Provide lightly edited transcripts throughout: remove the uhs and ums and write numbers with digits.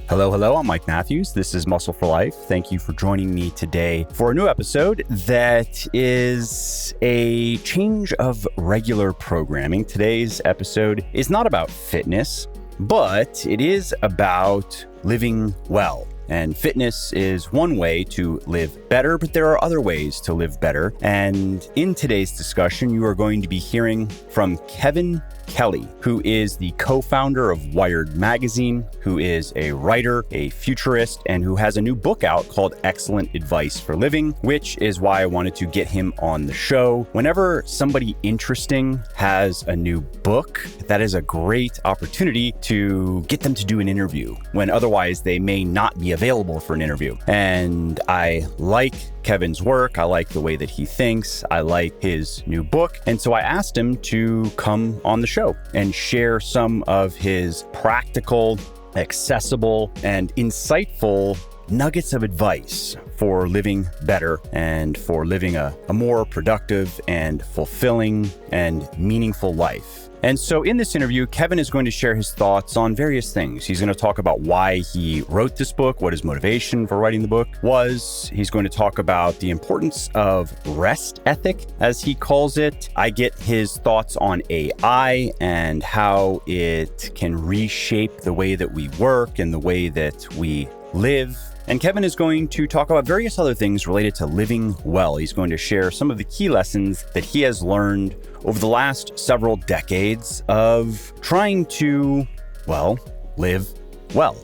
Hello, hello. I'm Mike Matthews. This is Muscle for Life. Thank you for joining me today for a new episode that is a change of regular programming. Today's episode is not about fitness, but it is about living well. And fitness is one way to live better, but there are other ways to live better. And in today's discussion, you are going to be hearing from Kevin Kelly, who is the co-founder of Wired Magazine, who is a writer, a futurist, and who has a new book out called Excellent Advice for Living, which is why I wanted to get him on the show. Whenever somebody interesting has a new book, that is a great opportunity to get them to do an interview when otherwise they may not be available for an interview. And I like Kevin's work. I like the way that he thinks. I like his new book. And so I asked him to come on the show and share some of his practical, accessible, and insightful nuggets of advice for living better and for living a more productive and fulfilling and meaningful life. And so in this interview, Kevin is going to share his thoughts on various things. He's going to talk about why he wrote this book, what his motivation for writing the book was. He's going to talk about the importance of rest ethic, as he calls it. I get his thoughts on AI and how it can reshape the way that we work and the way that we live. And Kevin is going to talk about various other things related to living well. He's going to share some of the key lessons that he has learned over the last several decades of trying to, well, live well.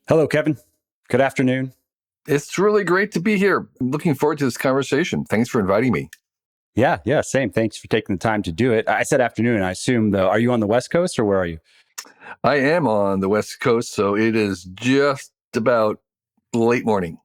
Hello, Kevin. Good afternoon. It's really great to be here. I'm looking forward to this conversation. Thanks for inviting me. Yeah, same. Thanks for taking the time to do it. I said afternoon. I assume, though, are you on the West Coast or where are you? I am on the West Coast, so it is just about late morning.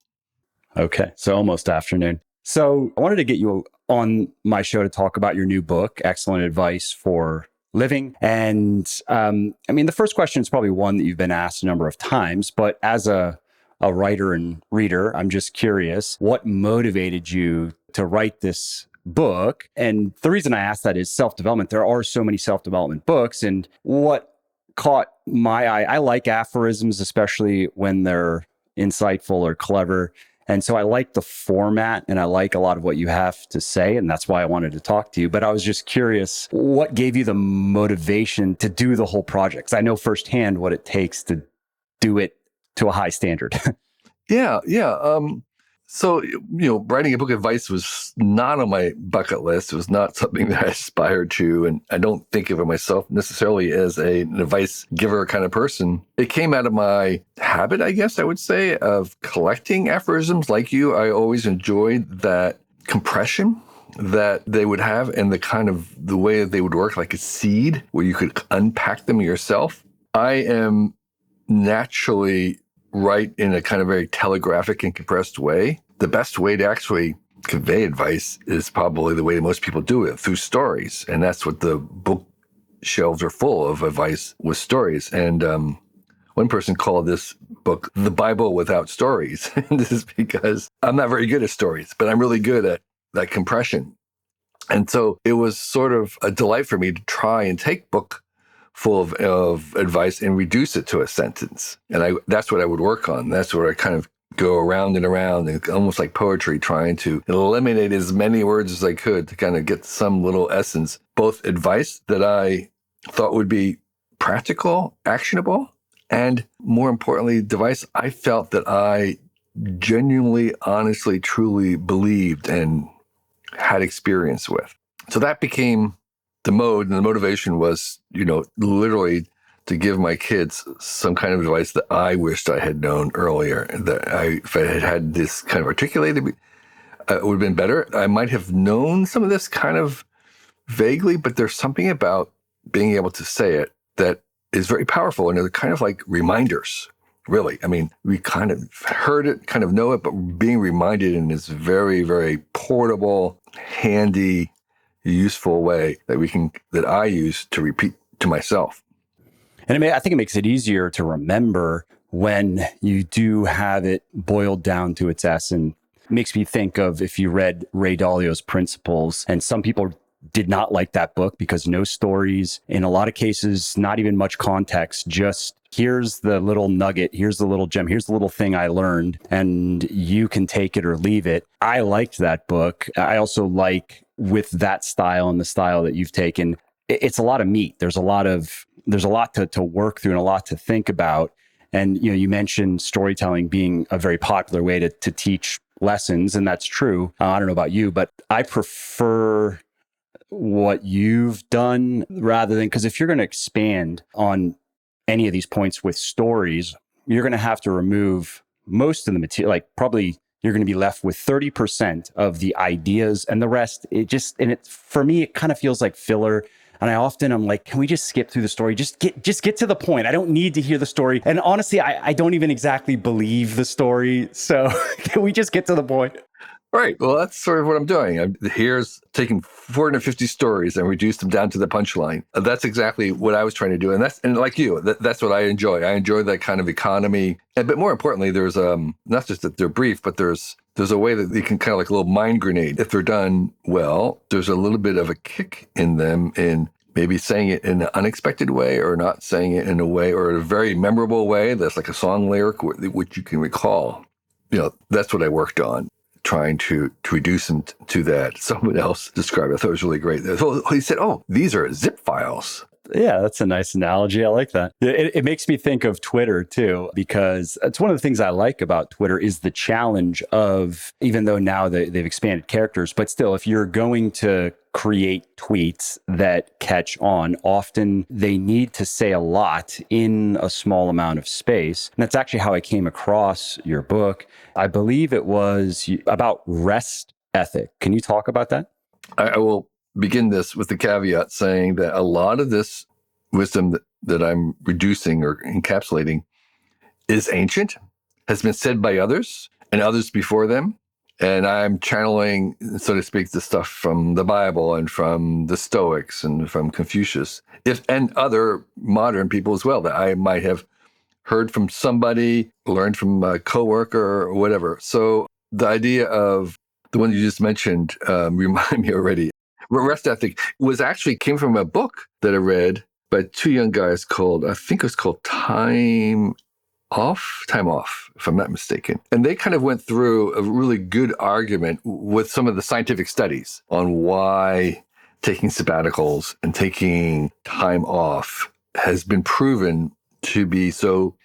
Okay, so almost afternoon. So I wanted to get you on my show to talk about your new book, Excellent Advice for Living. And the first question is probably one that you've been asked a number of times, but as a writer and reader, I'm just curious, what motivated you to write this book? And the reason I ask that is self-development. There are so many self-development books, and what caught my eye, I like aphorisms, especially when they're insightful or clever. And so I like the format and I like a lot of what you have to say. And that's why I wanted to talk to you. But I was just curious, what gave you the motivation to do the whole project? 'Cause I know firsthand what it takes to do it to a high standard. Yeah. So, writing a book of advice was not on my bucket list. It was not something that I aspired to. And I don't think of myself necessarily as an advice giver kind of person. It came out of my habit, I guess I would say, of collecting aphorisms like you. I always enjoyed that compression that they would have and the way that they would work like a seed where you could unpack them yourself. I am naturally write in a kind of very telegraphic and compressed way. The best way to actually convey advice is probably the way that most people do it, through stories. And that's what the bookshelves are full of, advice with stories. And one person called this book the Bible without stories. And this is because I'm not very good at stories, but I'm really good at that compression. And so it was sort of a delight for me to try and take book full of advice and reduce it to a sentence. And that's what I would work on. That's where I kind of go around and around, and almost like poetry, trying to eliminate as many words as I could to kind of get some little essence, both advice that I thought would be practical, actionable, and more importantly, advice I felt that I genuinely, honestly, truly believed and had experience with. So that became the mode, and the motivation was, literally to give my kids some kind of advice that I wished I had known earlier. If I had had this kind of articulated, it would have been better. I might have known some of this kind of vaguely, but there's something about being able to say it that is very powerful. And they're kind of like reminders, really. I mean, we kind of heard it, kind of know it, but being reminded in this very, very portable, handy, useful way that I use to repeat to myself. And I think it makes it easier to remember when you do have it boiled down to its essence. It makes me think of if you read Ray Dalio's Principles, and some people did not like that book because no stories, in a lot of cases, not even much context, just here's the little nugget, here's the little gem, here's the little thing I learned, and you can take it or leave it. I liked that book. I also like, with that style and the style that you've taken, it's a lot of meat. There's a lot to work through and a lot to think about. And you mentioned storytelling being a very popular way to teach lessons, and that's true. I don't know about you, but I prefer what you've done rather than, because if you're going to expand on any of these points with stories, you're going to have to remove most of the material. Like, probably you're going to be left with 30% of the ideas, and the rest, for me, it kind of feels like filler. And I'm like, can we just skip through the story? Just get to the point. I don't need to hear the story. And honestly, I don't even exactly believe the story. So can we just get to the point? Right. Well, that's sort of what I'm doing. Here's taking 450 stories and reduced them down to the punchline. That's exactly what I was trying to do. And like you, that's what I enjoy. I enjoy that kind of economy. But more importantly, there's not just that they're brief, but there's a way that they can kind of like a little mind grenade. If they're done well, there's a little bit of a kick in them in maybe saying it in an unexpected way, or not saying it in a way, or a very memorable way that's like a song lyric which you can recall. That's what I worked on, trying to reduce them to that. Someone else described it. I thought it was really great. He said, these are zip files. Yeah, that's a nice analogy. I like that. It makes me think of Twitter too, because it's one of the things I like about Twitter is the challenge of, even though now they've expanded characters, but still, if you're going to create tweets that catch on, often they need to say a lot in a small amount of space. And that's actually how I came across your book. I believe it was about rest ethic. Can you talk about that? I will begin this with the caveat saying that a lot of this wisdom that I'm reducing or encapsulating is ancient, has been said by others and others before them. And I'm channeling, so to speak, the stuff from the Bible and from the Stoics and from Confucius, and other modern people as well that I might have heard from somebody, learned from a coworker or whatever. So the idea of the one you just mentioned remind me already. Rest ethic came from a book that I read by two young guys I think it was called Time Off, if I'm not mistaken. And they kind of went through a really good argument with some of the scientific studies on why taking sabbaticals and taking time off has been proven to be so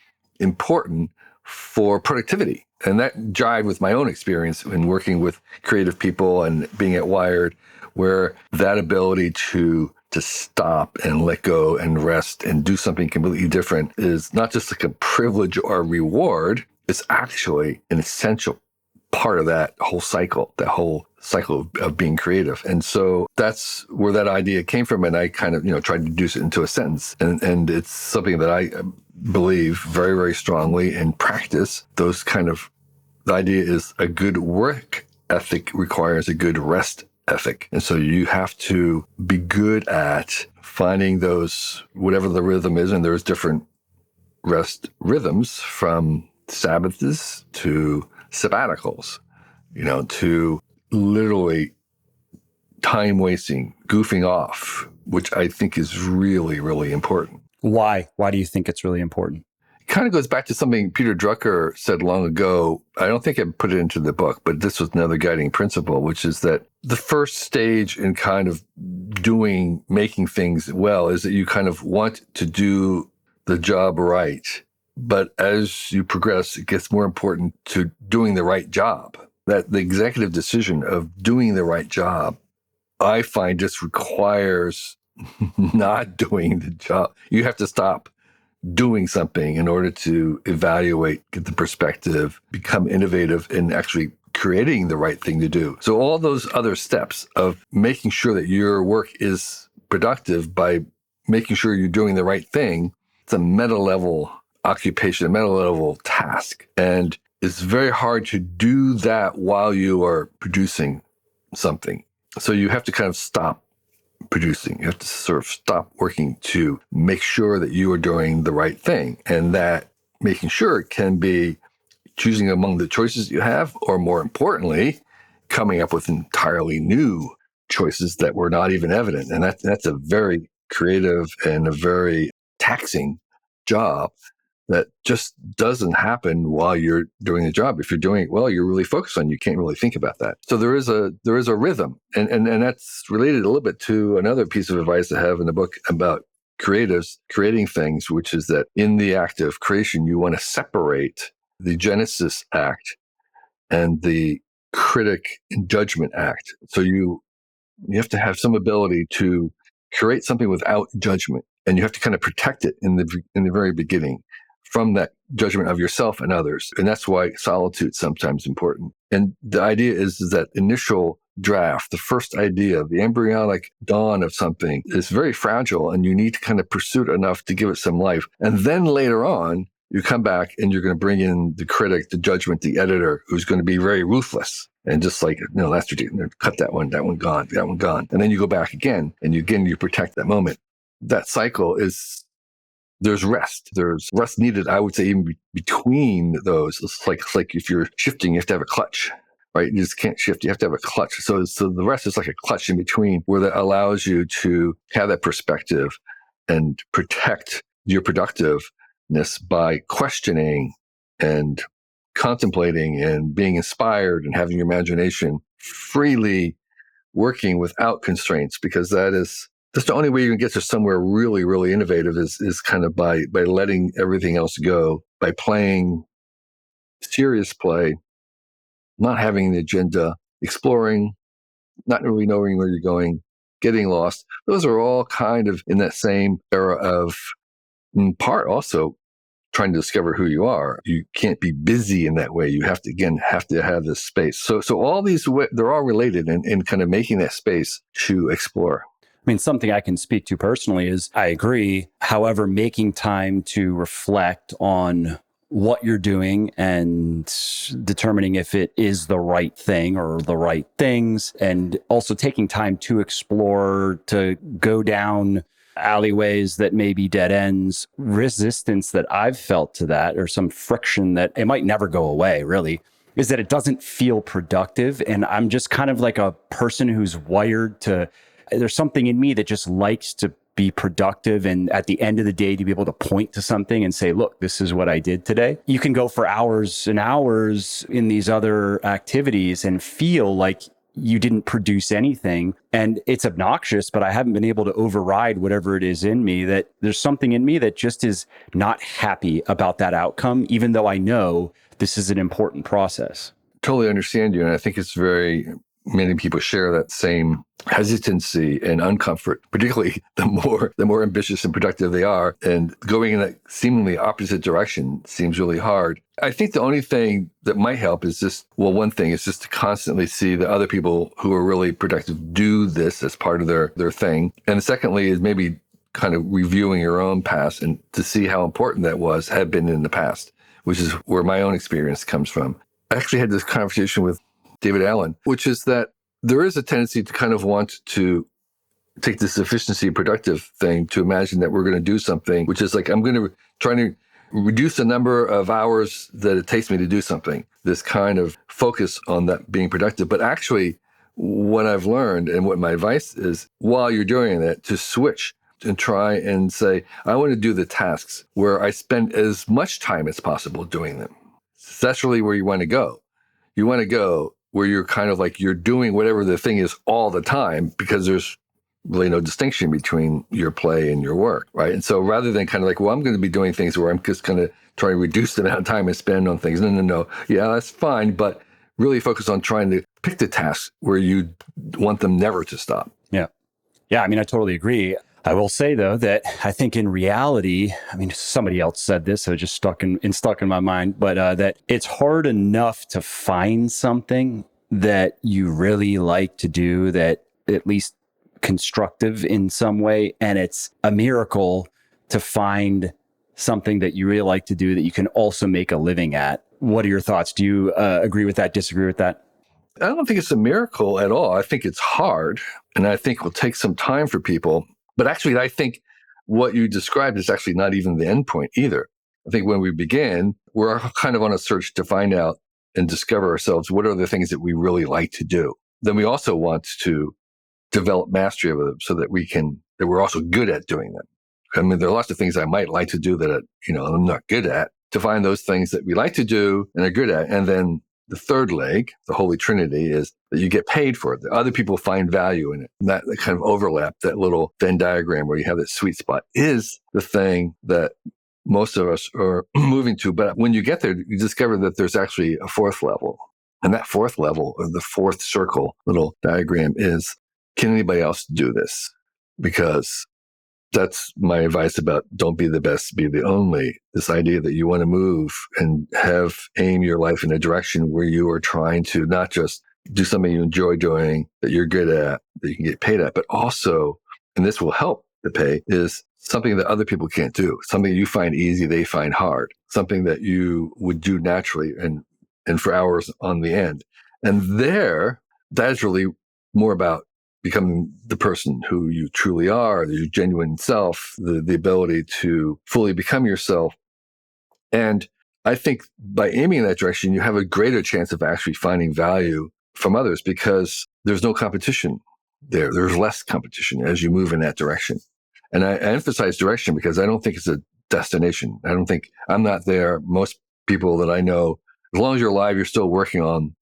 important for productivity. And that jived with my own experience in working with creative people and being at Wired, where that ability to stop and let go and rest and do something completely different is not just like a privilege or a reward. It's actually an essential part of that whole cycle of being creative. And so that's where that idea came from. And I kind of, tried to reduce it into a sentence. And it's something that I believe very, very strongly in practice. The idea is a good work ethic requires a good rest ethic. And so you have to be good at finding those, whatever the rhythm is, and there's different rest rhythms, from Sabbaths to sabbaticals, to literally time wasting, goofing off, which I think is really, really important. Why? Why do you think it's really important? Kind of goes back to something Peter Drucker said long ago. I don't think I put it into the book, but this was another guiding principle, which is that the first stage in kind of making things well is that you kind of want to do the job right. But as you progress, it gets more important to doing the right job. That the executive decision of doing the right job, I find, just requires not doing the job. You have to stop doing something in order to evaluate, get the perspective, become innovative in actually creating the right thing to do. So all those other steps of making sure that your work is productive by making sure you're doing the right thing, it's a meta-level occupation, a meta-level task. And it's very hard to do that while you are producing something. So you have to kind of stop producing. You have to sort of stop working to make sure that you are doing the right thing. And that making sure can be choosing among the choices you have, or more importantly, coming up with entirely new choices that were not even evident. And that's a very creative and a very taxing job. that just doesn't happen while you're doing the job. If you're doing it well, you're really focused on it. You can't really think about that. So there is a rhythm. And that's related a little bit to another piece of advice I have in the book about creatives creating things, which is that in the act of creation, you want to separate the Genesis act and the critic and judgment act. So you have to have some ability to create something without judgment, and you have to kind of protect it in the very beginning from that judgment of yourself and others. And that's why solitude is sometimes important. And the idea is that initial draft, the first idea, the embryonic dawn of something is very fragile, and you need to kind of pursue it enough to give it some life. And then later on, you come back and you're going to bring in the critic, the judgment, the editor, who's going to be very ruthless. And just like, no, that's ridiculous. Cut that one gone, that one gone. And then you go back again, and you protect that moment. That cycle is, there's rest. There's rest needed, I would say, even between those. It's like if you're shifting, you have to have a clutch, right? You just can't shift. You have to have a clutch. So the rest is like a clutch in between, where that allows you to have that perspective and protect your productiveness by questioning and contemplating and being inspired and having your imagination freely working without constraints, because that's the only way you can get to somewhere really, really innovative is kind of by letting everything else go, by playing serious play, not having an agenda, exploring, not really knowing where you're going, getting lost. Those are all kind of in that same era of, in part, also trying to discover who you are. You can't be busy in that way. You have to have this space. So all these, they're all related in kind of making that space to explore. I mean, something I can speak to personally is I agree. However, making time to reflect on what you're doing and determining if it is the right thing or the right things, and also taking time to explore, to go down alleyways that may be dead ends, resistance that I've felt to that, or some friction that it might never go away, really, is that it doesn't feel productive. And I'm just kind of like a person who's wired to, there's something in me that just likes to be productive. And at the end of the day, to be able to point to something and say, look, this is what I did today. You can go for hours and hours in these other activities and feel like you didn't produce anything. And it's obnoxious, but I haven't been able to override whatever it is in me, that there's something in me that just is not happy about that outcome, even though I know this is an important process. Totally understand you. And I think many people share that same hesitancy and uncomfort, particularly the more ambitious and productive they are. And going in that seemingly opposite direction seems really hard. I think the only thing that might help is one thing is just to constantly see the other people who are really productive do this as part of their thing. And secondly is maybe kind of reviewing your own past and to see how important that had been in the past, which is where my own experience comes from. I actually had this conversation with David Allen, which is that there is a tendency to kind of want to take this efficiency productive thing to imagine that we're going to do something, which is like, I'm going to try to reduce the number of hours that it takes me to do something, this kind of focus on that being productive. But actually, what I've learned and what my advice is, while you're doing that, to switch and try and say, I want to do the tasks where I spend as much time as possible doing them. So that's really where you want to go. You want to go where you're kind of like you're doing whatever the thing is all the time, because there's really no distinction between your play and your work, right? And so rather than kind of like, well, I'm going to be doing things where I'm just going to try to reduce the amount of time I spend on things. No. Yeah, that's fine. But really focus on trying to pick the tasks where you want them never to stop. Yeah. I mean, I totally agree. I will say, though, that I think in reality, I mean, somebody else said this, so it just stuck in my mind, but that it's hard enough to find something that you really like to do, that at least constructive in some way. And it's a miracle to find something that you really like to do that you can also make a living at. What are your thoughts? Do you agree with that, disagree with that? I don't think it's a miracle at all. I think it's hard, and I think it will take some time for people. But actually, I think what you described is actually not even the end point either. I think when we begin, we're kind of on a search to find out and discover ourselves what are the things that we really like to do. Then we also want to develop mastery of them so that we're also good at doing them. I mean, there are lots of things I might like to do that, I'm not good at. To find those things that we like to do and are good at. And then the third leg, the Holy Trinity, is that you get paid for it. That other people find value in it. And that kind of overlap, that little Venn diagram where you have that sweet spot, is the thing that most of us are moving to. But when you get there, you discover that there's actually a fourth level. And that fourth level, or the fourth circle little diagram, is, can anybody else do this? Because that's my advice about don't be the best, be the only. This idea that you want to move and aim your life in a direction where you are trying to not just do something you enjoy doing, that you're good at, that you can get paid at, but also, and this will help the pay, is something that other people can't do, something you find easy, they find hard, something that you would do naturally and for hours on the end. And that is really more about becoming the person who you truly are, your genuine self, the ability to fully become yourself. And I think by aiming in that direction, you have a greater chance of actually finding value from others because there's no competition there. There's less competition as you move in that direction. And I emphasize direction because I don't think it's a destination. I'm not there. Most people that I know, as long as you're alive, you're still working on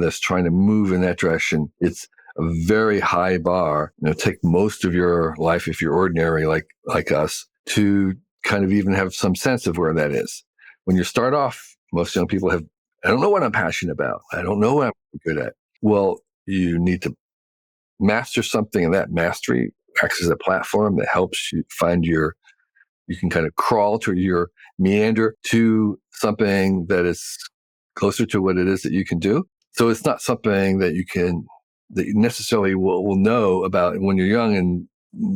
this, trying to move in that direction. It's a very high bar. Take most of your life, if you're ordinary like us, to kind of even have some sense of where that is. When you start off, most young people I don't know what I'm passionate about. I don't know what I'm good at. Well, you need to master something, and that mastery acts as a platform that helps you find you can kind of crawl to your meander to something that is closer to what it is that you can do. So it's not something that you necessarily will know about when you're young, and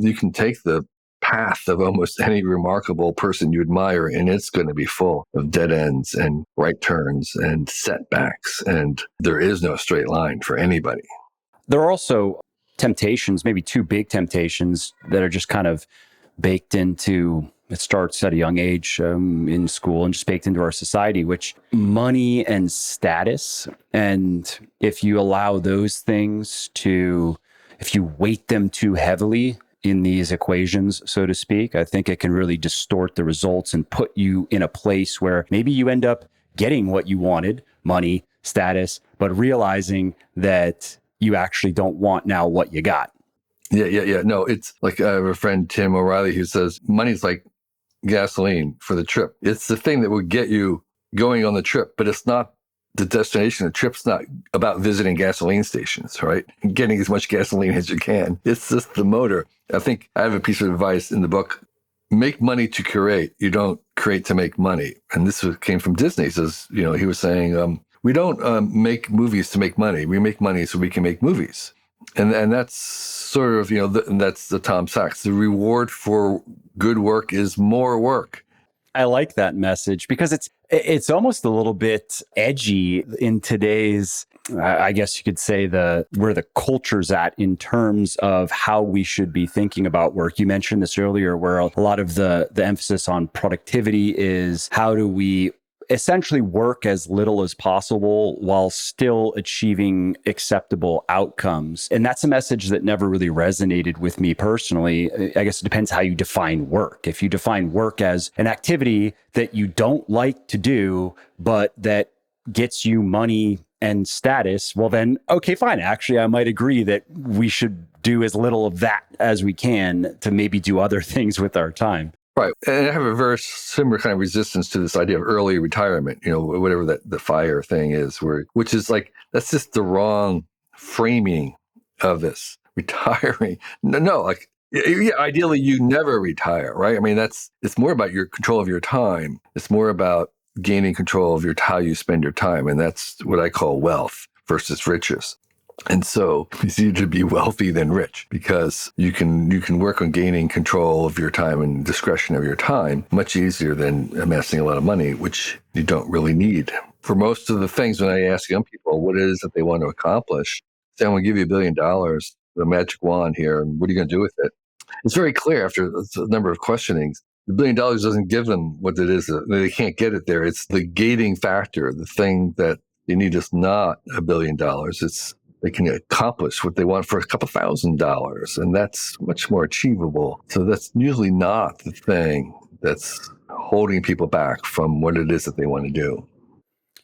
you can take the path of almost any remarkable person you admire, and it's going to be full of dead ends and right turns and setbacks, and there is no straight line for anybody. There are also temptations, maybe two big temptations that are just kind of baked into, it starts at a young age in school and just baked into our society, which money and status. And if you allow those things if you weight them too heavily in these equations, so to speak, I think it can really distort the results and put you in a place where maybe you end up getting what you wanted, money, status, but realizing that you actually don't want now what you got. Yeah. No, it's like I have a friend, Tim O'Reilly, who says money's like gasoline for the trip. It's the thing that will get you going on the trip, but it's not the destination. The trip's not about visiting gasoline stations, right? Getting as much gasoline as you can. It's just the motor. I think I have a piece of advice in the book: make money to create. You don't create to make money. And this came from Disney. He says, he was saying, we don't make movies to make money. We make money so we can make movies. And that's sort of, that's the Tom Sachs. The reward for good work is more work. I like that message because it's almost a little bit edgy in today's, I guess you could say, where the culture's at in terms of how we should be thinking about work. You mentioned this earlier, where a lot of the emphasis on productivity is how do we essentially work as little as possible while still achieving acceptable outcomes. And that's a message that never really resonated with me personally. I guess it depends how you define work. If you define work as an activity that you don't like to do, but that gets you money and status, well then, okay, fine. Actually, I might agree that we should do as little of that as we can to maybe do other things with our time. Right. And I have a very similar kind of resistance to this idea of early retirement, whatever the FIRE thing is, which is like, that's just the wrong framing of this. Retiring. No, like, yeah, ideally you never retire, right? I mean, it's more about your control of your time. It's more about gaining control of how you spend your time. And that's what I call wealth versus riches. And so it's easier to be wealthy than rich because you can work on gaining control of your time and discretion of your time much easier than amassing a lot of money, which you don't really need. For most of the things, when I ask young people what it is that they want to accomplish, say, I'm going to give you $1 billion, the magic wand here, and what are you going to do with it? It's very clear after a number of questionings. The $1 billion doesn't give them what it is. They can't get it there. It's the gating factor. The thing that you need is not $1 billion. It's they can accomplish what they want for a couple $1,000s, and that's much more achievable. So that's usually not the thing that's holding people back from what it is that they want to do.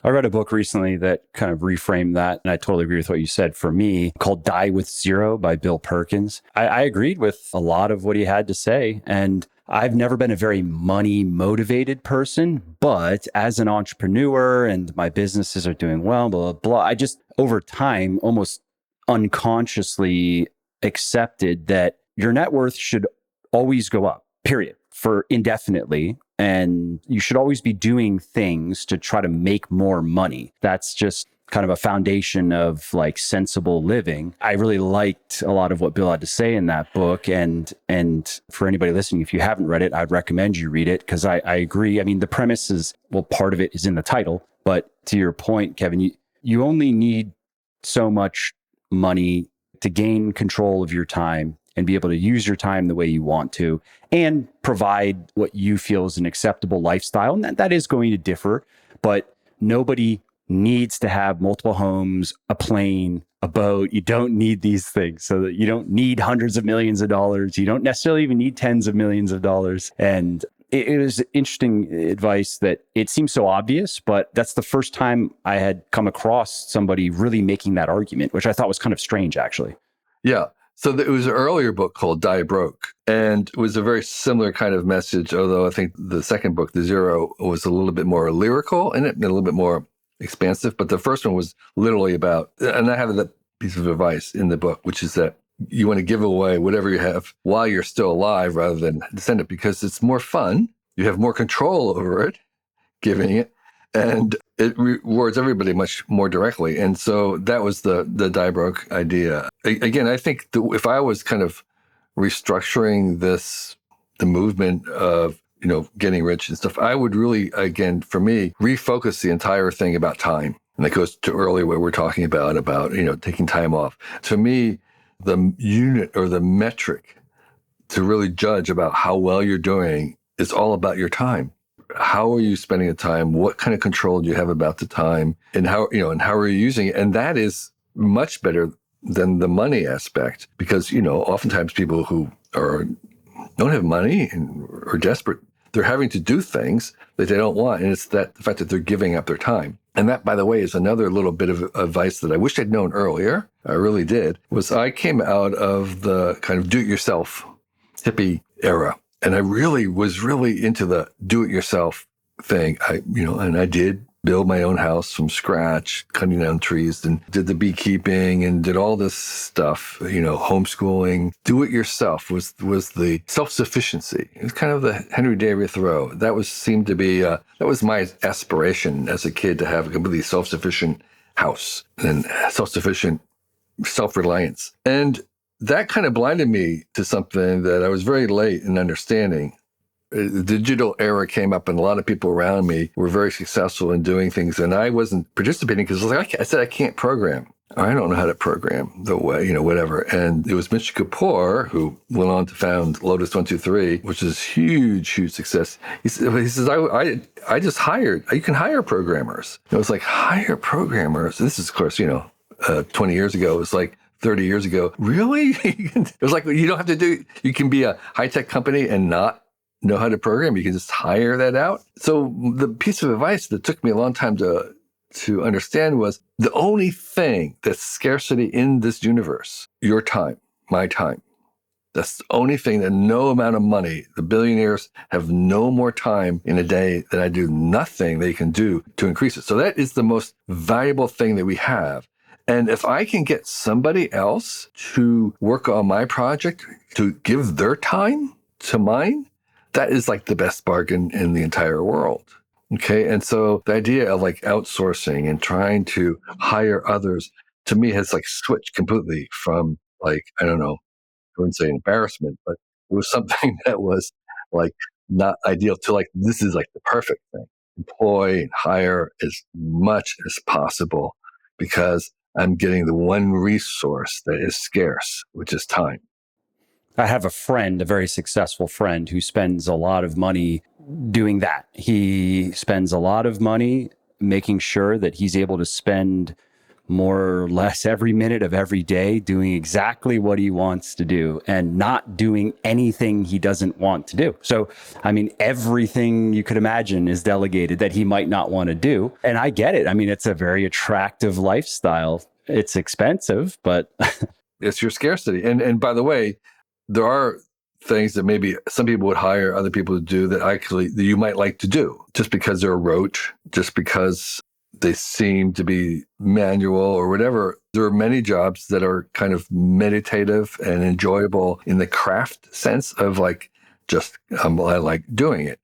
I read a book recently that kind of reframed that, and I totally agree with what you said for me, called Die with Zero by Bill Perkins. I agreed with a lot of what he had to say, and I've never been a very money motivated person, but as an entrepreneur and my businesses are doing well, blah, blah, blah, I just over time almost unconsciously accepted that your net worth should always go up, period, for indefinitely. And you should always be doing things to try to make more money. That's just kind of a foundation of like sensible living. I really liked a lot of what Bill had to say in that book. And for anybody listening, if you haven't read it, I'd recommend you read it because I agree. I mean, the premise is, well, part of it is in the title, but to your point, Kevin, you only need so much money to gain control of your time and be able to use your time the way you want to and provide what you feel is an acceptable lifestyle. And that is going to differ, but nobody needs to have multiple homes, a plane, a boat. You don't need these things, so that you don't need hundreds of millions of dollars. You don't necessarily even need tens of millions of dollars. And it was interesting advice that it seems so obvious, but that's the first time I had come across somebody really making that argument, which I thought was kind of strange, actually. Yeah. So it was an earlier book called Die Broke, and it was a very similar kind of message, although I think the second book, The Zero, was a little bit more lyrical in it and a little bit more expansive. But the first one was literally about, and I have that piece of advice in the book, which is that you want to give away whatever you have while you're still alive rather than send it, because it's more fun. You have more control over it, giving it, and it rewards everybody much more directly. And so that was the Die Broke idea. Again, I think if I was kind of restructuring the movement of, getting rich and stuff, I would really, again, for me, refocus the entire thing about time. And that goes to earlier what we're talking about, taking time off. To me, the unit or the metric to really judge about how well you're doing is all about your time. How are you spending the time? What kind of control do you have about the time? And how are you using it? And that is much better than the money aspect, because, oftentimes people who don't have money and are desperate, they're having to do things that they don't want. And it's the fact that they're giving up their time. And that, by the way, is another little bit of advice that I wish I'd known earlier. I really did. Was I came out of the kind of do-it-yourself hippie era. And I was really into the do-it-yourself thing. And I did build my own house from scratch, cutting down trees, and did the beekeeping and did all this stuff, homeschooling. Do-it-yourself was the self-sufficiency. It was kind of the Henry David Thoreau. That was my aspiration as a kid, to have a completely self-sufficient house and self-sufficient self-reliance. And that kind of blinded me to something that I was very late in understanding. The digital era came up, and a lot of people around me were very successful in doing things, and I wasn't participating because I said, I can't program. I don't know how to program the way, whatever. And it was Mitch Kapoor who went on to found Lotus 123, which is huge, huge success. He says, I just hired, you can hire programmers. It was like, hire programmers? This is, of course, 20 years ago. It was like 30 years ago. Really? It was like, you don't have to you can be a high-tech company and not know how to program. You can just hire that out. So the piece of advice that took me a long time to understand was, the only thing that's scarcity in this universe, your time, my time. That's the only thing that no amount of money, the billionaires have no more time in a day than I do. Nothing they can do to increase it. So that is the most valuable thing that we have. And if I can get somebody else to work on my project, to give their time to mine, that is like the best bargain in the entire world. Okay. And so the idea of like outsourcing and trying to hire others, to me, has like switched completely from, like, I don't know, I wouldn't say embarrassment, but it was something that was like not ideal, to like, this is like the perfect thing. Employ and hire as much as possible, because I'm getting the one resource that is scarce, which is time. I have a friend, a very successful friend, who spends a lot of money doing that. He spends a lot of money making sure that he's able to spend more or less every minute of every day doing exactly what he wants to do and not doing anything he doesn't want to do. So, I mean, everything you could imagine is delegated that he might not want to do. And I get it. I mean, it's a very attractive lifestyle. It's expensive, but it's your scarcity. And by the way, there are things that maybe some people would hire other people to do that you might like to do just because they're a roach, just because they seem to be manual or whatever. There are many jobs that are kind of meditative and enjoyable in the craft sense of like, just I like doing it.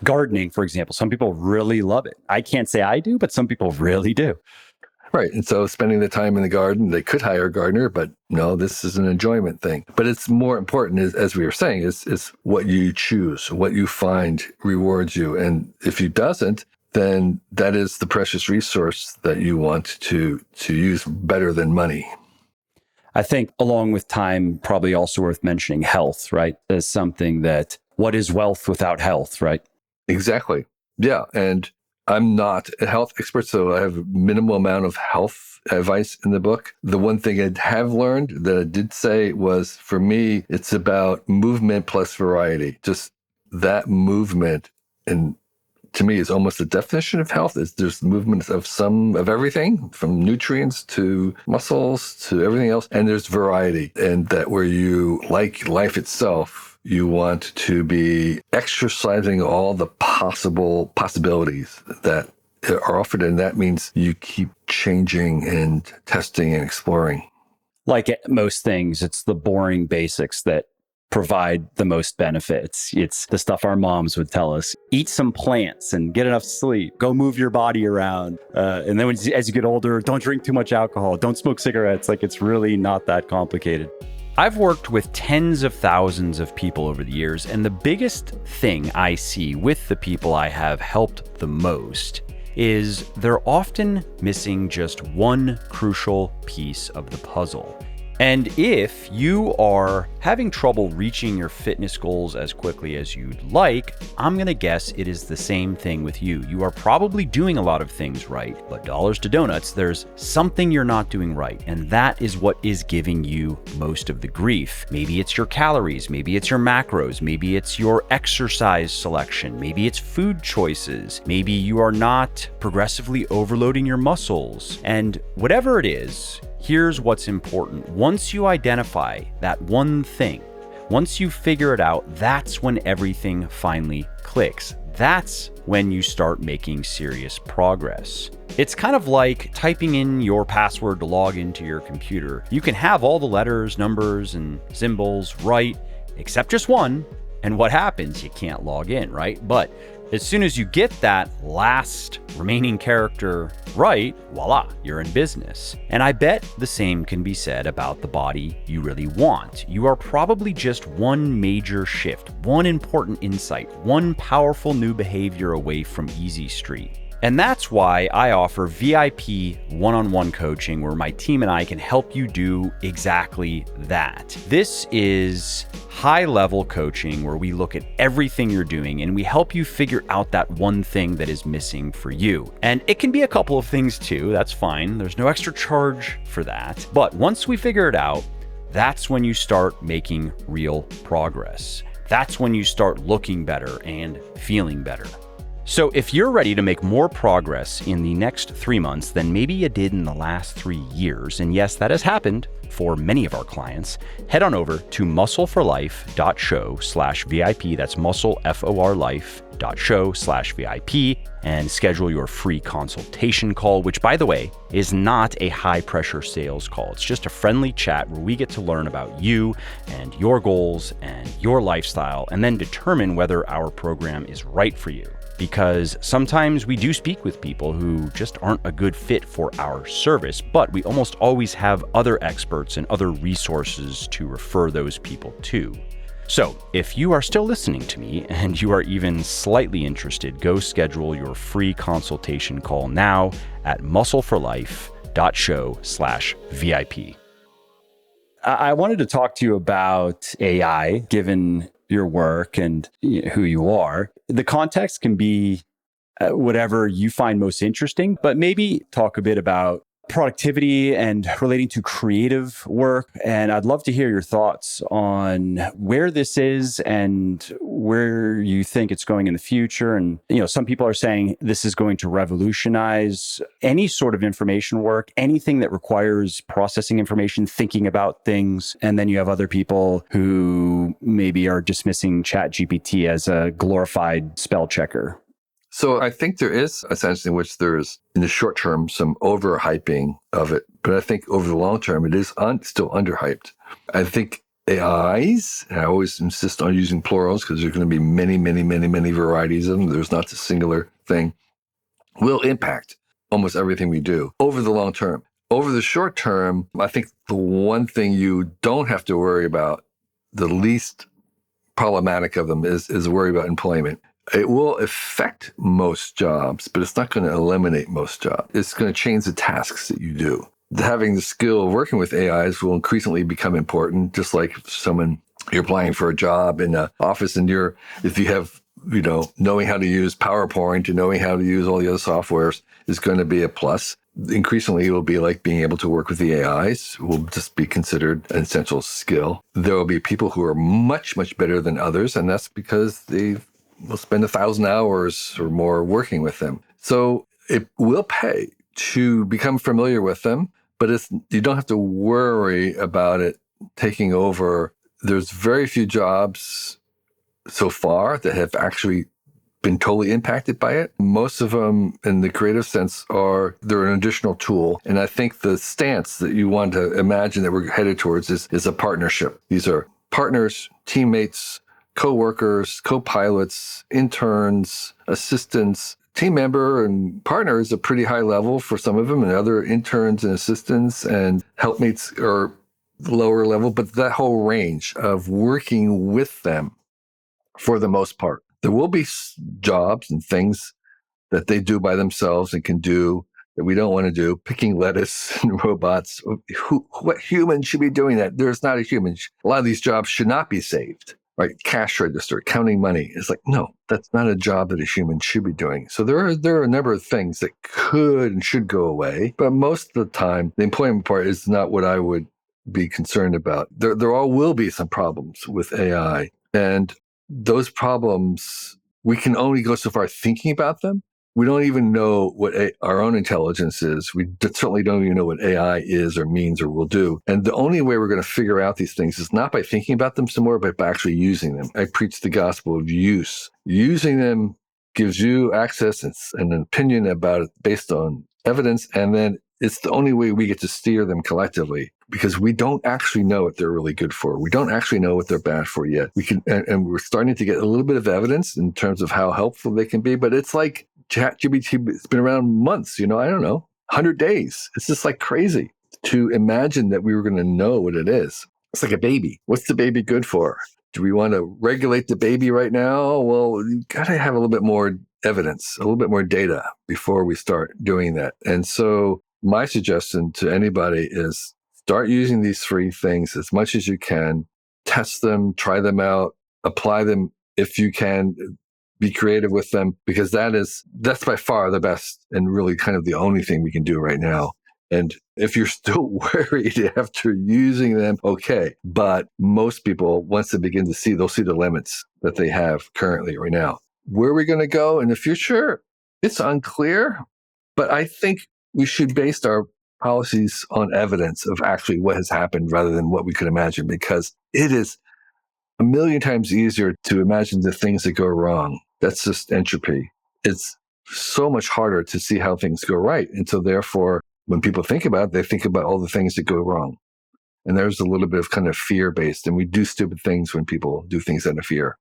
Gardening, for example, some people really love it. I can't say I do, but some people really do. Right. And so spending the time in the garden, they could hire a gardener, but no, this is an enjoyment thing. But it's more important, as we were saying, is what you choose, what you find rewards you. And if it doesn't, then that is the precious resource that you want to use better than money. I think along with time, probably also worth mentioning health, right? As something that, what is wealth without health, right? Exactly. Yeah. And I'm not a health expert, so I have a minimal amount of health advice in the book. The one thing I have learned that I did say was, for me, it's about movement plus variety. Just that movement, and to me, is almost the definition of health. Is there's movement of everything, from nutrients to muscles to everything else, and there's variety. And that where you, like life itself, you want to be exercising all the possibilities that are offered. And that means you keep changing and testing and exploring. Like most things, it's the boring basics that provide the most benefits. It's the stuff our moms would tell us. Eat some plants and get enough sleep. Go move your body around. And then as you get older, don't drink too much alcohol. Don't smoke cigarettes. Like, it's really not that complicated. I've worked with tens of thousands of people over the years, and the biggest thing I see with the people I have helped the most is they're often missing just one crucial piece of the puzzle. And if you are having trouble reaching your fitness goals as quickly as you'd like, I'm going to guess it is the same thing with you. You are probably doing a lot of things right, but dollars to donuts, there's something you're not doing right. And that is what is giving you most of the grief. Maybe it's your calories, maybe it's your macros, maybe it's your exercise selection, maybe it's food choices, maybe you are not progressively overloading your muscles. And whatever it is, here's what's important. Once you identify that one thing, once you figure it out, that's when everything finally clicks. That's when you start making serious progress. It's kind of like typing in your password to log into your computer. You can have all the letters, numbers, and symbols right, except just one. And what happens? You can't log in, right? But as soon as you get that last remaining character right, voila, you're in business. And I bet the same can be said about the body you really want. You are probably just one major shift, one important insight, one powerful new behavior away from Easy Street. And that's why I offer VIP one-on-one coaching where my team and I can help you do exactly that. This is high-level coaching where we look at everything you're doing and we help you figure out that one thing that is missing for you. And it can be a couple of things too, that's fine. There's no extra charge for that. But once we figure it out, that's when you start making real progress. That's when you start looking better and feeling better. So if you're ready to make more progress in the next 3 months than maybe you did in the last 3 years, and yes, that has happened for many of our clients, head on over to muscleforlife.show/VIP. That's muscleforlife.show/VIP and schedule your free consultation call, which, by the way, is not a high pressure sales call. It's just a friendly chat where we get to learn about you and your goals and your lifestyle and then determine whether our program is right for you. Because sometimes we do speak with people who just aren't a good fit for our service, but we almost always have other experts and other resources to refer those people to. So if you are still listening to me and you are even slightly interested, go schedule your free consultation call now at muscleforlife.show/VIP. I wanted to talk to you about AI, given your work and who you are. The context can be whatever you find most interesting, but maybe talk a bit about productivity and relating to creative work. And I'd love to hear your thoughts on where this is and where you think it's going in the future. And, some people are saying this is going to revolutionize any sort of information work, anything that requires processing information, thinking about things. And then you have other people who maybe are dismissing ChatGPT as a glorified spell checker. So I think there is a sense in which there's, in the short term, some overhyping of it. But I think over the long term, it is still underhyped. I think AIs, and I always insist on using plurals because there's going to be many, many, many, many varieties of them. There's not a singular thing, will impact almost everything we do over the long term. Over the short term, I think the one thing you don't have to worry about, the least problematic of them, is worry about employment. It will affect most jobs, but it's not going to eliminate most jobs. It's going to change the tasks that you do. Having the skill of working with AIs will increasingly become important, just like you're applying for a job in an office and if you have, knowing how to use PowerPoint and knowing how to use all the other softwares is going to be a plus. Increasingly, it will be like being able to work with the AIs will just be considered an essential skill. There will be people who are much, much better than others, and that's because we'll spend 1,000 hours or more working with them. So it will pay to become familiar with them, but you don't have to worry about it taking over. There's very few jobs so far that have actually been totally impacted by it. Most of them, in the creative sense, they're an additional tool. And I think the stance that you want to imagine that we're headed towards is a partnership. These are partners, teammates, co-workers, co-pilots, interns, assistants. Team member and partner is a pretty high level for some of them, and other interns and assistants and helpmates are lower level, but that whole range of working with them for the most part. There will be jobs and things that they do by themselves and can do that we don't want to do, picking lettuce and robots. What human should be doing that? There's not a human. A lot of these jobs should not be saved, right? Cash register, counting money. It's like, no, that's not a job that a human should be doing. So there are a number of things that could and should go away. But most of the time, the employment part is not what I would be concerned about. There all will be some problems with AI. And those problems, we can only go so far thinking about them. We don't even know what our own intelligence is. We certainly don't even know what AI is or means or will do. And the only way we're going to figure out these things is not by thinking about them some more, but by actually using them. I preach the gospel of use. Using them gives you access and an opinion about it based on evidence. And then it's the only way we get to steer them collectively, because we don't actually know what they're really good for. We don't actually know what they're bad for yet. And we're starting to get a little bit of evidence in terms of how helpful they can be, but it's like ChatGPT, it's been around months, I don't know, 100 days. It's just like crazy to imagine that we were going to know what it is. It's like a baby. What's the baby good for? Do we want to regulate the baby right now? Well, you got to have a little bit more evidence, a little bit more data before we start doing that. And so my suggestion to anybody is start using these three things as much as you can, test them, try them out, apply them if you can. Be creative with them, because that's by far the best and really kind of the only thing we can do right now. And if you're still worried after using them, okay. But most people, once they begin to see, they'll see the limits that they have currently right now. Where are we going to go in the future? It's unclear, but I think we should base our policies on evidence of actually what has happened rather than what we could imagine, because it is a million times easier to imagine the things that go wrong. That's just entropy. It's so much harder to see how things go right. And so therefore, when people think about it, they think about all the things that go wrong. And there's a little bit of kind of fear-based, and we do stupid things when people do things out of fear.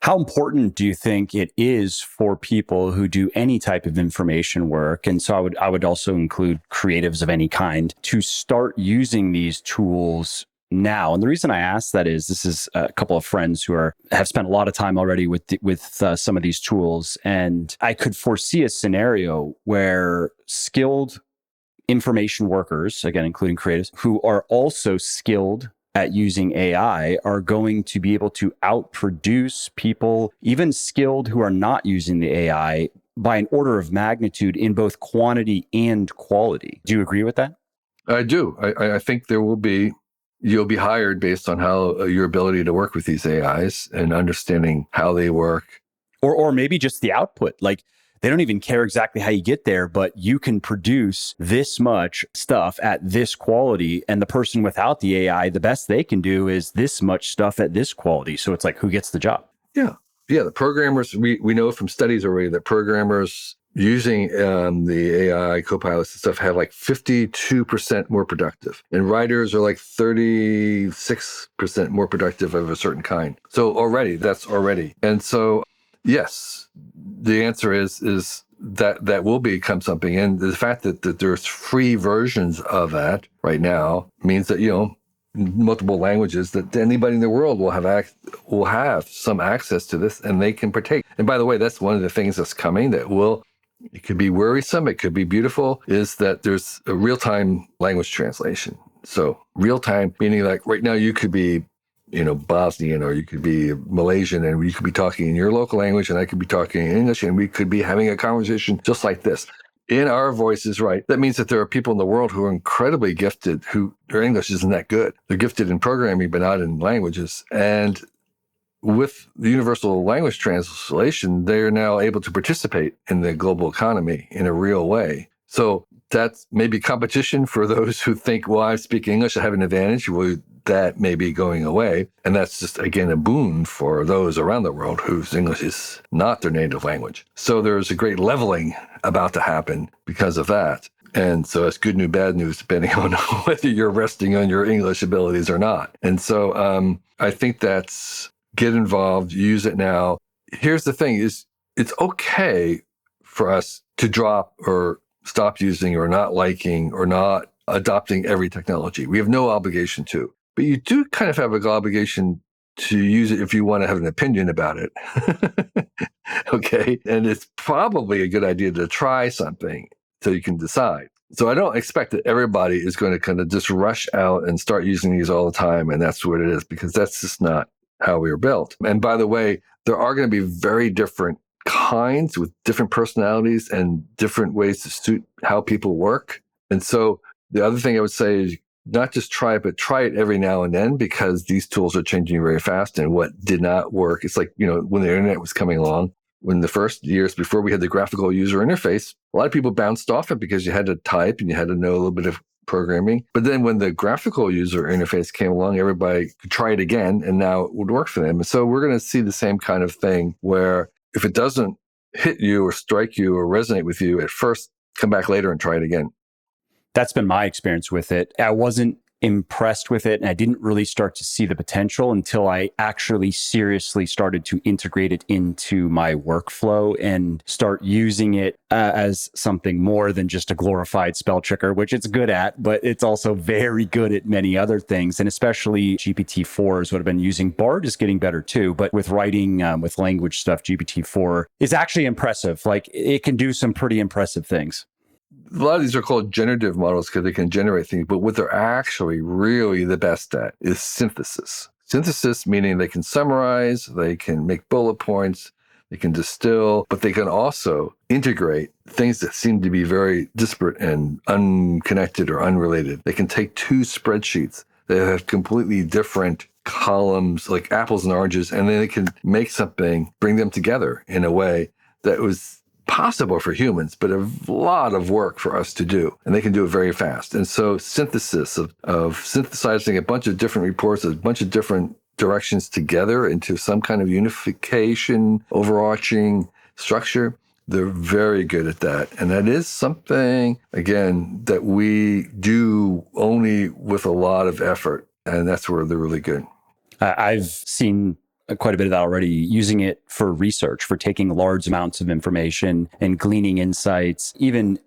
How important do you think it is for people who do any type of information work, and so I would also include creatives of any kind, to start using these tools now? And the reason I ask that is this is a couple of friends who have spent a lot of time already with some of these tools, and I could foresee a scenario where skilled information workers, again including creatives, who are also skilled at using AI, are going to be able to outproduce people, even skilled, who are not using the AI, by an order of magnitude in both quantity and quality. Do you agree with that? I do. I think you'll be hired based on how your ability to work with these AIs and understanding how they work. Or maybe just the output. Like they don't even care exactly how you get there, but you can produce this much stuff at this quality. And the person without the AI, the best they can do is this much stuff at this quality. So it's like, who gets the job? Yeah. Yeah. The programmers, we know from studies already that programmers using the AI copilots and stuff have like 52% more productive. And writers are like 36% more productive of a certain kind. So that's already. And so, yes, the answer is that will become something. And the fact that there's free versions of that right now means that, multiple languages, that anybody in the world will have some access to this and they can partake. And by the way, that's one of the things that's coming it could be worrisome, it could be beautiful, is that there's a real-time language translation. So real-time, meaning like right now you could be, Bosnian, or you could be Malaysian, and we could be talking in your local language and I could be talking in English, and we could be having a conversation just like this in our voices, right? That means that there are people in the world who are incredibly gifted, who their English isn't that good. They're gifted in programming, but not in languages. And with the universal language translation, they're now able to participate in the global economy in a real way. So that's maybe competition for those who think, well, I speak English, I have an advantage. Well, that may be going away. And that's just, again, a boon for those around the world whose English is not their native language. So there's a great leveling about to happen because of that. And so it's good news, bad news, depending on whether you're resting on your English abilities or not. And so I think get involved, use it now. Here's the thing is it's okay for us to drop or stop using or not liking or not adopting every technology. We have no obligation to, but you do kind of have an obligation to use it if you want to have an opinion about it. Okay. And it's probably a good idea to try something so you can decide. So I don't expect that everybody is going to kind of just rush out and start using these all the time. And that's what it is, because that's just not how we were built. And by the way, there are going to be very different kinds with different personalities and different ways to suit how people work. And so the other thing I would say is not just try it, but try it every now and then, because these tools are changing very fast. And what did not work, it's like, when the internet was coming along, when the first years before we had the graphical user interface, a lot of people bounced off it because you had to type and you had to know a little bit of programming. But then when the graphical user interface came along, everybody could try it again, and now it would work for them. And so we're going to see the same kind of thing where if it doesn't hit you or strike you or resonate with you at first, come back later and try it again. That's been my experience with it. I wasn't impressed with it, and I didn't really start to see the potential until I actually seriously started to integrate it into my workflow and start using it as something more than just a glorified spell checker, which it's good at, but it's also very good at many other things. And especially GPT-4 is what I've been using. Bard is getting better too, but with writing, with language stuff, GPT-4 is actually impressive. Like it can do some pretty impressive things. A lot of these are called generative models because they can generate things, but what they're actually really the best at is synthesis. Synthesis meaning they can summarize, they can make bullet points, they can distill, but they can also integrate things that seem to be very disparate and unconnected or unrelated. They can take two spreadsheets that have completely different columns, like apples and oranges, and then they can make something, bring them together in a way that was possible for humans, but a lot of work for us to do. And they can do it very fast. And so synthesis of synthesizing a bunch of different reports, a bunch of different directions together into some kind of unification, overarching structure, they're very good at that. And that is something, again, that we do only with a lot of effort. And that's where they're really good. I've seen quite a bit of that already, using it for research, for taking large amounts of information and gleaning insights, even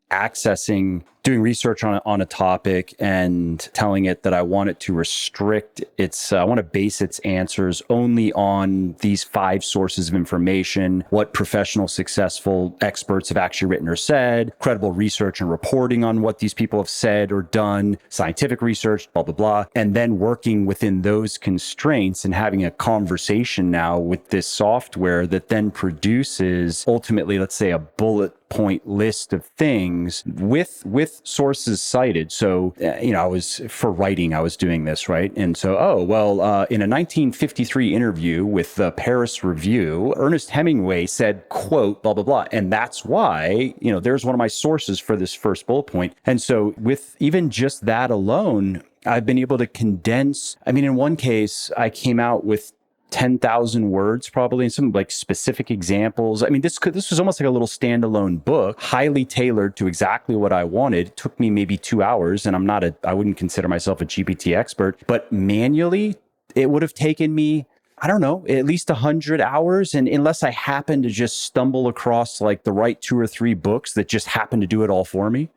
doing research on a topic and telling it that I want it to restrict I want to base its answers only on these 5 sources of information, what professional successful experts have actually written or said, credible research and reporting on what these people have said or done, scientific research, blah, blah, blah. And then working within those constraints and having a conversation now with this software that then produces ultimately, let's say, a bullet point list of things with sources cited. So, I was doing this, right? And so, in a 1953 interview with the Paris Review, Ernest Hemingway said, quote, blah, blah, blah. And that's why, there's one of my sources for this first bullet point. And so with even just that alone, I've been able to condense. In one case, I came out with 10,000 words probably, and some like specific examples. This was almost like a little standalone book, highly tailored to exactly what I wanted. It took me maybe 2 hours, and I wouldn't consider myself a GPT expert, but manually, it would have taken me, I don't know, at least 100 hours. And unless I happened to just stumble across like the right 2 or 3 books that just happened to do it all for me.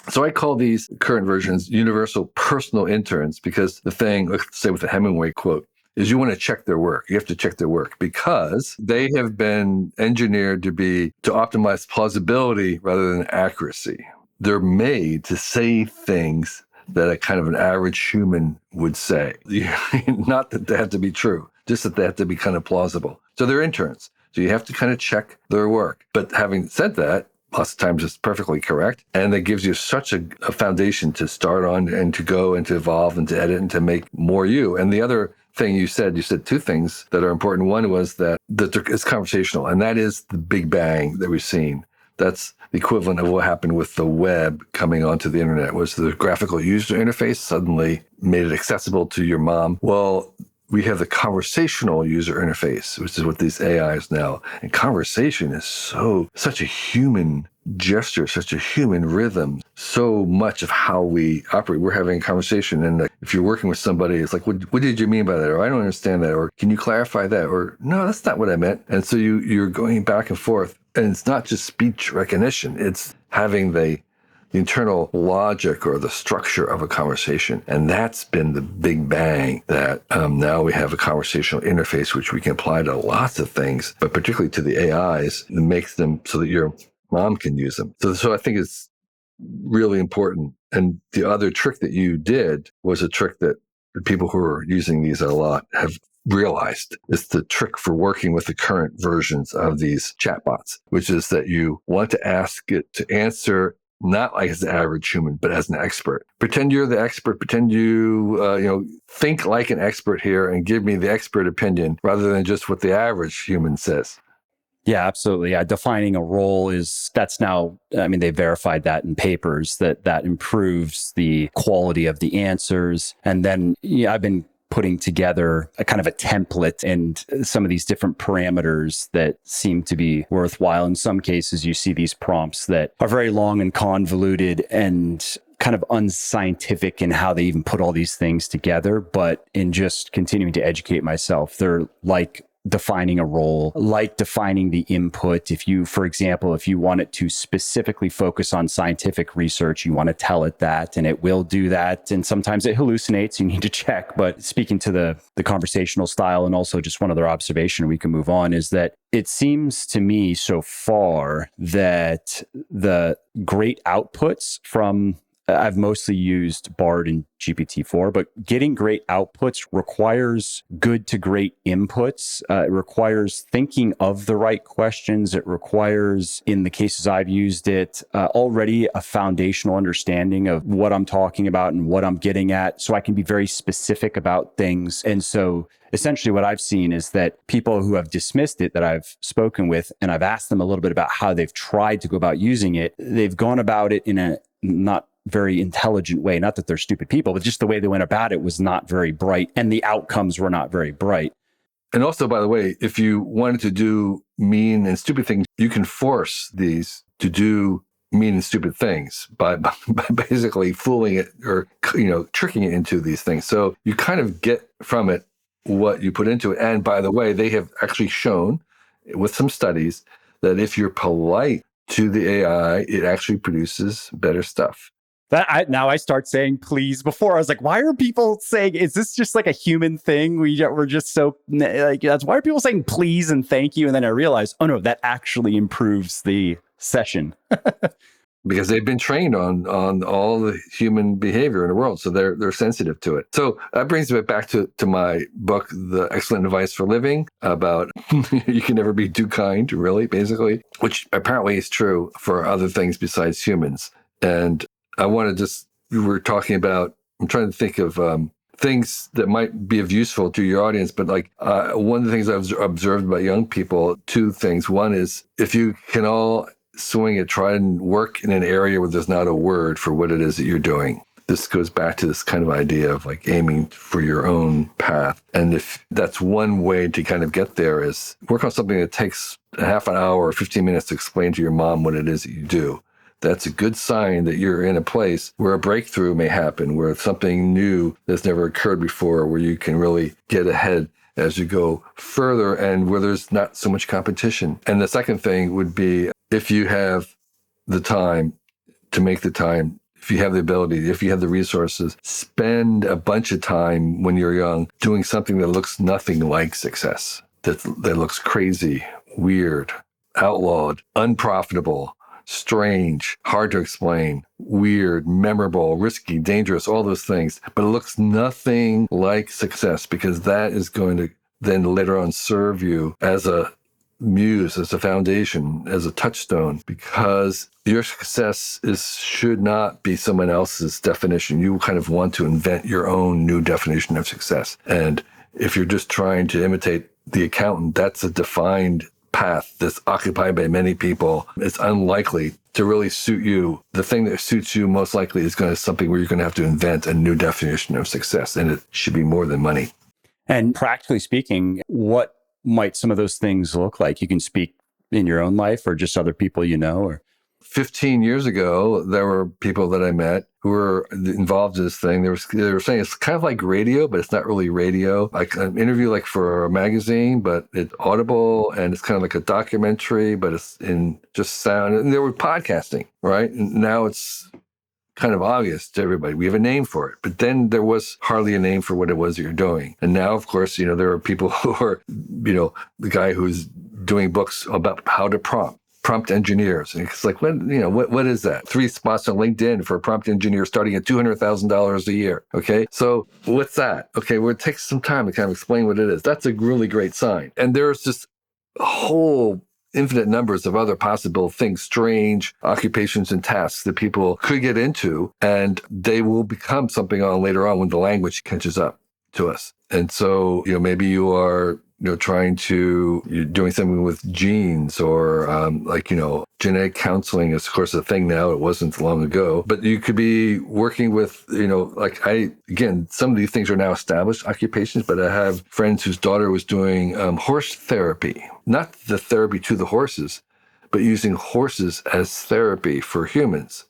So I call these current versions universal personal interns, because the thing, let's say with the Hemingway quote, is you want to check their work. You have to check their work because they have been engineered to optimize plausibility rather than accuracy. They're made to say things that a kind of an average human would say. Not that they have to be true, just that they have to be kind of plausible. So they're interns. So you have to kind of check their work. But having said that, lots of times it's perfectly correct. And that gives you such a foundation to start on and to go and to evolve and to edit and to make more you. And the other thing you said 2 things that are important. One was that it's conversational, and that is the big bang that we've seen. That's the equivalent of what happened with the web coming onto the internet, was the graphical user interface suddenly made it accessible to your mom. Well, we have the conversational user interface, which is what these AIs now. And conversation is such a human gesture, such a human rhythm, so much of how we operate. We're having a conversation, and if you're working with somebody, it's like, what did you mean by that? Or I don't understand that. Or can you clarify that? Or no, that's not what I meant. And so you're going back and forth. And it's not just speech recognition. It's having the internal logic or the structure of a conversation. And that's been the big bang that now we have a conversational interface, which we can apply to lots of things, but particularly to the AIs, and makes them so that your mom can use them. So I think it's really important. And the other trick that you did was a trick that the people who are using these a lot have realized. It's the trick for working with the current versions of these chatbots, which is that you want to ask it to answer not like as an average human, but as an expert. Pretend you're the expert. Pretend you think like an expert here and give me the expert opinion rather than just what the average human says. Yeah, absolutely. Defining a role that's now, they verified that in papers that improves the quality of the answers. And then I've been putting together a kind of a template and some of these different parameters that seem to be worthwhile. In some cases, you see these prompts that are very long and convoluted and kind of unscientific in how they even put all these things together. But in just continuing to educate myself, they're like defining a role, like defining the input. For example, if you want it to specifically focus on scientific research, you want to tell it that, and it will do that. And sometimes it hallucinates, you need to check. But speaking to the conversational style, and also just one other observation, we can move on, is that it seems to me so far that the great outputs from I've mostly used Bard and GPT-4, but getting great outputs requires good to great inputs. It requires thinking of the right questions. It requires, in the cases I've used it, already a foundational understanding of what I'm talking about and what I'm getting at, so I can be very specific about things. And so essentially what I've seen is that people who have dismissed it that I've spoken with, and I've asked them a little bit about how they've tried to go about using it, they've gone about it in a not very intelligent way. Not that they're stupid people, but just the way they went about it was not very bright, and the outcomes were not very bright. And also, by the way, if you wanted to do mean and stupid things, you can force these to do mean and stupid things by basically fooling it or tricking it into these things. So you kind of get from it what you put into it. And by the way, they have actually shown with some studies that if you're polite to the AI, it actually produces better stuff. Now I start saying please. Before I was like, why are people saying, is this just like a human thing? We're just so like, that's why are people saying please and thank you? And then I realized, oh no, that actually improves the session. Because they've been trained on all the human behavior in the world, so they're sensitive to it. So that brings me back to my book, The Excellent Advice for Living, about you can never be too kind, really, basically, which apparently is true for other things besides humans. And I want to we were talking about, I'm trying to think of things that might be of useful to your audience, but like one of the things I've observed about young people, two things. One is if you can all swing it, try and work in an area where there's not a word for what it is that you're doing. This goes back to this kind of idea of like aiming for your own path. And if that's one way to kind of get there, is work on something that takes a half an hour or 15 minutes to explain to your mom what it is that you do. That's a good sign that you're in a place where a breakthrough may happen, where something new that's never occurred before, where you can really get ahead as you go further and where there's not so much competition. And the second thing would be, if you have the time to make the time, if you have the ability, if you have the resources, spend a bunch of time when you're young doing something that looks nothing like success, that looks crazy, weird, outlawed, unprofitable, strange, hard to explain, weird, memorable, risky, dangerous, all those things. But it looks nothing like success, because that is going to then later on serve you as a muse, as a foundation, as a touchstone, because your success should not be someone else's definition. You kind of want to invent your own new definition of success. And if you're just trying to imitate the accountant, that's a defined path that's occupied by many people. It's unlikely to really suit you. The thing that suits you most likely is going to be something where you're going to have to invent a new definition of success, and it should be more than money. And practically speaking, what might some of those things look like? You can speak in your own life or just other people you know, or 15 years ago, there were people that I met who were involved in this thing. They were saying it's kind of like radio, but it's not really radio. Like an interview like for a magazine, but it's audible, and it's kind of like a documentary, but it's in just sound. And they were podcasting, right? And now it's kind of obvious to everybody. We have a name for it. But then there was hardly a name for what it was that you're doing. And now, of course, there are people who are, the guy who's doing books about how to prompt engineers. And it's like, what is that? 3 spots on LinkedIn for a prompt engineer starting at $200,000 a year. Okay. So what's that? Okay. Well, it takes some time to kind of explain what it is. That's a really great sign. And there's just a whole infinite numbers of other possible things, strange occupations and tasks that people could get into, and they will become something on later on when the language catches up to us. And so, maybe you are, you're doing something with genes, or genetic counseling is of course a thing now. It wasn't long ago, but you could be working with, some of these things are now established occupations, but I have friends whose daughter was doing horse therapy, not the therapy to the horses, but using horses as therapy for humans.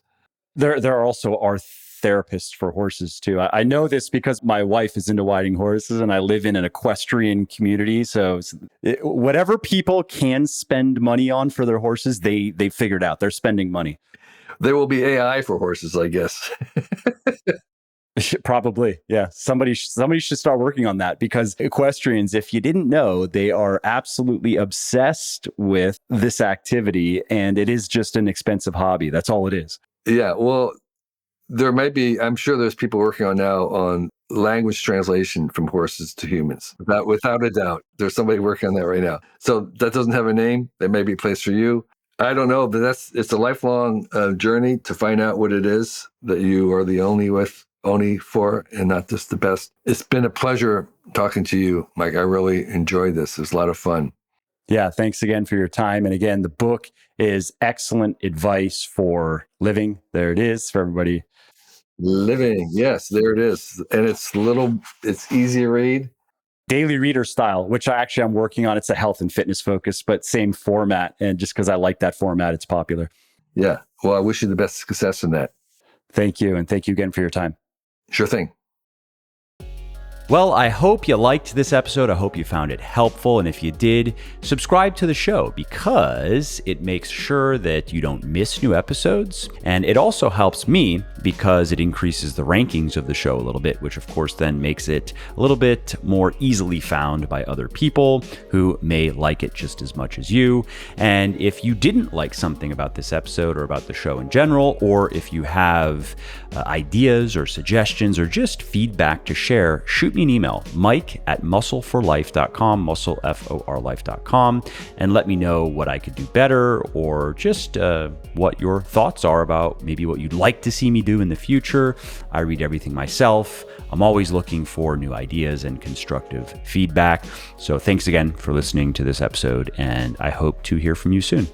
There also are therapists for horses too. I know this because my wife is into riding horses, and I live in an equestrian community. So whatever people can spend money on for their horses, they figured out. They're spending money. There will be AI for horses, I guess. Probably. Yeah. Somebody should start working on that, because equestrians, if you didn't know, they are absolutely obsessed with this activity, and it is just an expensive hobby. That's all it is. Yeah. Well, there might be, I'm sure there's people working on now on language translation from horses to humans. Without a doubt, there's somebody working on that right now. So that doesn't have a name. There may be a place for you. I don't know, but it's a lifelong journey to find out what it is that you are the only for, and not just the best. It's been a pleasure talking to you, Mike. I really enjoyed this. It's a lot of fun. Yeah, thanks again for your time. And again, the book is Excellent Advice for Living. There it is for everybody. Living. Yes, there it is. And it's easy to read. Daily reader style, which I'm working on. It's a health and fitness focus, but same format. And just because I like that format, it's popular. Yeah. Well, I wish you the best success in that. Thank you. And thank you again for your time. Sure thing. Well, I hope you liked this episode. I hope you found it helpful. And if you did, subscribe to the show because it makes sure that you don't miss new episodes. And it also helps me because it increases the rankings of the show a little bit, which of course then makes it a little bit more easily found by other people who may like it just as much as you. And if you didn't like something about this episode or about the show in general, or if you have ideas or suggestions or just feedback to share, shoot me an email, mike@muscleforlife.com, muscleforlife.com, and let me know what I could do better or just what your thoughts are about maybe what you'd like to see me do in the future. I read everything myself. I'm always looking for new ideas and constructive feedback. So thanks again for listening to this episode, and I hope to hear from you soon.